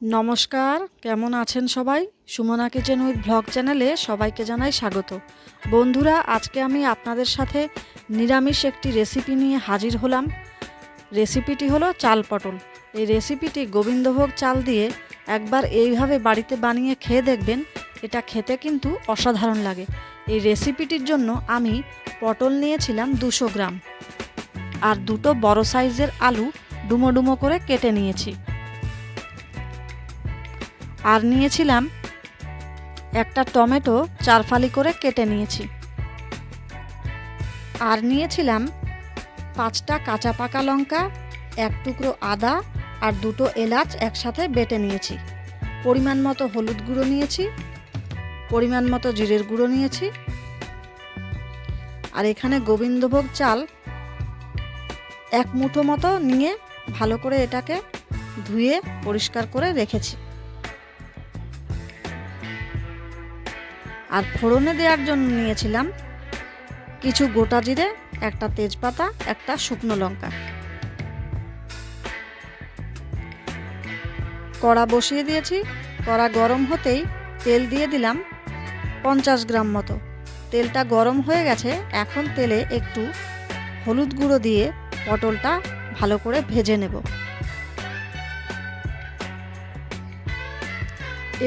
নমস্কার, কেমন আছেন সবাই? সুমনা কিচেন উইথ ব্লগ চ্যানেলে সবাইকে জানাই স্বাগত। বন্ধুরা, আজকে আমি আপনাদের সাথে নিরামিষ একটি রেসিপি নিয়ে হাজির হলাম। রেসিপিটি হলো চাল পটল। এই রেসিপিটি গোবিন্দভোগ চাল দিয়ে একবার এইভাবে বাড়িতে বানিয়ে খেয়ে দেখবেন। এটা খেতে কিন্তু অসাধারণ লাগে। এই রেসিপিটির জন্য আমি পটল নিয়েছিলাম 200 গ্রাম, আর দুটো বড় সাইজের আলু ডুমো ডুমো করে কেটে নিয়েছি। আর নিয়েছিলাম একটা টমেটো 4 ফালি করে কেটে নিয়েছি। আর নিয়েছিলাম 5টা কাঁচা পাকা লঙ্কা, 1 টুকরো আদা আর 2টো এলাচ একসাথে বেটে নিয়েছি। পরিমাণ মতো হলুদ গুঁড়ো নিয়েছি, পরিমাণ মতো জিরের গুঁড়ো নিয়েছি। আর এখানে গোবিন্দভোগ চাল 1 মুঠো মতো নিয়ে ভালো করে এটাকে ধুয়ে পরিষ্কার করে রেখেছি। আর ফোড়নে দেওয়ার জন্য নিয়েছিলাম কিছু গোটা জিরে, একটা তেজপাতা, একটা শুকনো লঙ্কা। কড়া বসিয়ে দিয়েছি। কড়া গরম হতেই তেল দিয়ে দিলাম 50 গ্রাম মতো। তেলটা গরম হয়ে গেছে। এখন তেলে একটু হলুদ গুঁড়ো দিয়ে পটলটা ভালো করে ভেজে নেব।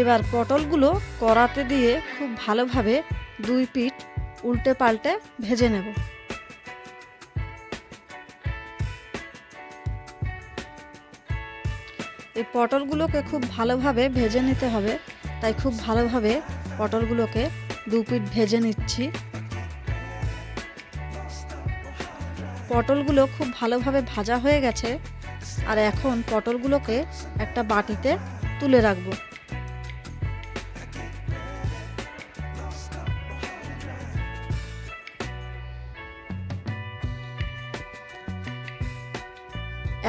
এবার পটলগুলো কড়াতে দিয়ে খুব ভালোভাবে 2 পিঠ উল্টে পাল্টে ভেজে নেব। এই পটলগুলোকে খুব ভালোভাবে ভেজে নিতে হবে, তাই খুব ভালোভাবে পটলগুলোকে 2 পিঠ ভেজে নিচ্ছি। পটলগুলো খুব ভালোভাবে ভাজা হয়ে গেছে। আর এখন পটলগুলোকে একটা বাটিতে তুলে রাখবো।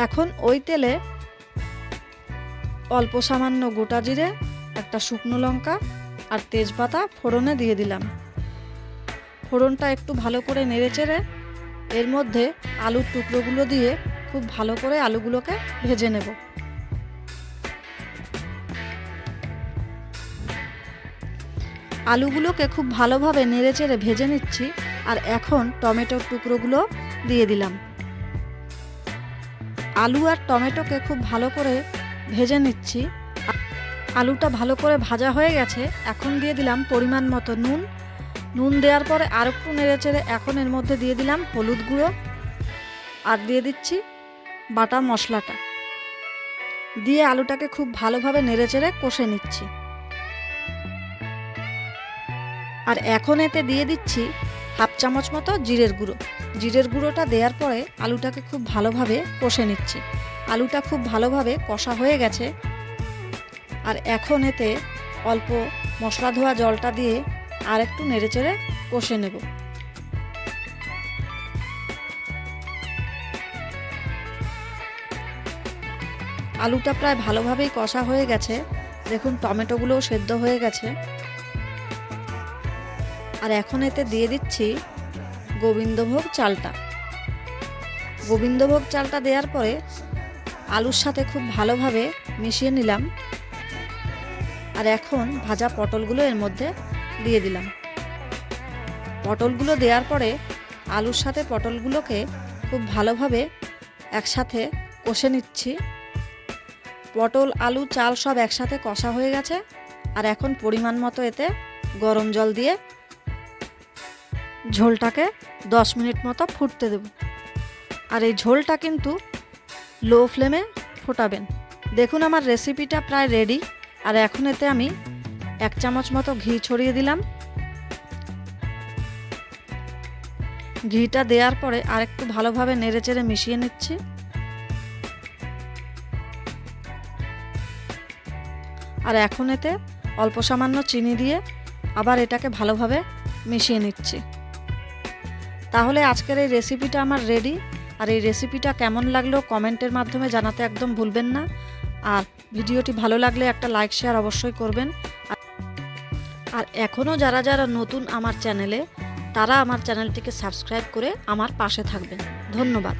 এখন ওই তেলে অল্প সামান্য গোটা জিরে, একটা শুকনো লঙ্কা আর তেজপাতা ফোড়নে দিয়ে দিলাম। ফোড়নটা একটু ভালো করে নেড়েচেড়ে এর মধ্যে আলুর টুকরোগুলো দিয়ে খুব ভালো করে আলুগুলোকে ভেজে নেব। আলুগুলোকে খুব ভালোভাবে নেড়েচেড়ে ভেজে নিচ্ছি। আর এখন টমেটোর টুকরোগুলো দিয়ে দিলাম। আলু আর টমেটোকে খুব ভালো করে ভেজে নিচ্ছি। আলুটা ভালো করে ভাজা হয়ে গেছে। এখন দিয়ে দিলাম পরিমাণ মতো নুন। নুন দেওয়ার পরে আর একটু নেড়েচেড়ে এখন এর মধ্যে দিয়ে দিলাম হলুদ গুঁড়ো আর দিয়ে দিচ্ছি বাটা মশলাটা। দিয়ে আলুটাকে খুব ভালোভাবে নেড়েচেড়ে কষে নিচ্ছি। আর এখন এতে দিয়ে দিচ্ছি 1/2 চামচ মতো জিরের গুঁড়ো। জিরের গুঁড়োটা দেওয়ার পরে আলুটাকে খুব ভালোভাবে কষে নিচ্ছি। আলুটা খুব ভালোভাবে কষা হয়ে গেছে। আর এখন এতে অল্প মশলা ধোয়া জলটা দিয়ে আর একটু নেড়েচেড়ে কষে নেব। আলুটা প্রায় ভালোভাবেই কষা হয়ে গেছে। দেখুন টমেটোগুলোও সেদ্ধ হয়ে গেছে। আর এখন এতে দিয়ে দিচ্ছি গোবিন্দভোগ চালটা। গোবিন্দভোগ চালটা দেওয়ার পরে আলুর সাথে খুব ভালোভাবে মিশিয়ে নিলাম। আর এখন ভাজা পটলগুলো এর মধ্যে দিয়ে দিলাম। পটলগুলো দেওয়ার পরে আলুর সাথে পটলগুলোকে খুব ভালোভাবে একসাথে কষে নিচ্ছি। পটল, আলু, চাল সব একসাথে কষা হয়ে গেছে। আর এখন পরিমাণ মতো এতে গরম জল দিয়ে ঝোলটাকে 10 মিনিট মতো ফুটতে দেব। আর এই ঝোলটা কিন্তু লো ফ্লেমে ফোটাবেন। দেখুন আমার রেসিপিটা প্রায় রেডি। আর এখন এতে আমি 1 চামচ মতো ঘি ছড়িয়ে দিলাম। ঘিটা দেওয়ার পরে আর একটু ভালোভাবে নেড়েচেড়ে মিশিয়ে নিচ্ছি। আর এখন এতে অল্প সামান্য চিনি দিয়ে আবার এটাকে ভালোভাবে মিশিয়ে নিচ্ছি। তাহলে আজকের এই রেসিপিটা আমার রেডি। আর এই রেসিপিটা কেমন লাগলো কমেন্টের মাধ্যমে জানাতে একদম ভুলবেন না। আর ভিডিওটি ভালো লাগলে একটা লাইক শেয়ার অবশ্যই করবেন। আর এখনও যারা যারা নতুন আমার চ্যানেলে, তারা আমার চ্যানেলটিকে সাবস্ক্রাইব করে আমার পাশে থাকবেন। ধন্যবাদ।